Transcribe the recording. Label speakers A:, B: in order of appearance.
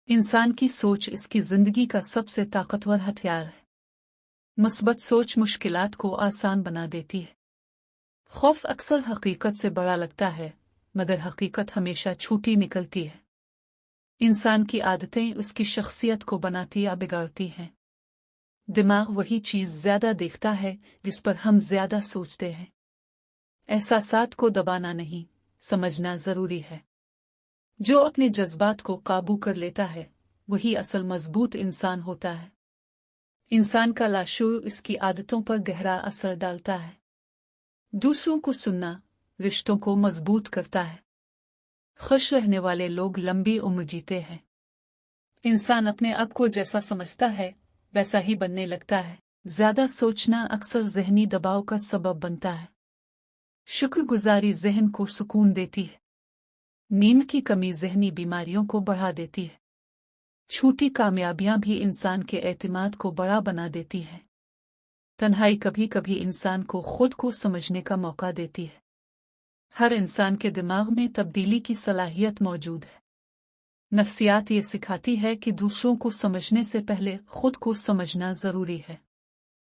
A: इंसान की सोच इसकी जिंदगी का सबसे ताकतवर हथियार है। मुस्बत सोच मुश्किलात को आसान बना देती है। खौफ अक्सर हकीकत से बड़ा लगता है, मगर हकीकत हमेशा छूटी निकलती है। इंसान की आदतें उसकी शख्सियत को बनाती या बिगाड़ती हैं। दिमाग वही चीज़ ज्यादा देखता है जिस पर हम ज्यादा सोचते हैं। एहसासात को दबाना नहीं, समझना जरूरी है। जो अपने जज्बात को काबू कर लेता है वही असल मजबूत इंसान होता है। इंसान का लाशूर इसकी आदतों पर गहरा असर डालता है। दूसरों को सुनना रिश्तों को मजबूत करता है। खुश रहने वाले लोग लंबी उम्र जीते हैं। इंसान अपने आप को जैसा समझता है वैसा ही बनने लगता है। ज्यादा सोचना अक्सर ज़हनी दबाव का सबब बनता है। शुक्रगुजारी ज़हन को सुकून देती है। नींद की कमी ज़हनी बीमारियों को बढ़ा देती है। छोटी कामयाबियां भी इंसान के एतमाद को बड़ा बना देती हैं। तन्हाई कभी कभी इंसान को खुद को समझने का मौका देती है। हर इंसान के दिमाग में तब्दीली की सलाहियत मौजूद है। नफ्सियात ये सिखाती है कि दूसरों को समझने से पहले खुद को समझना जरूरी है।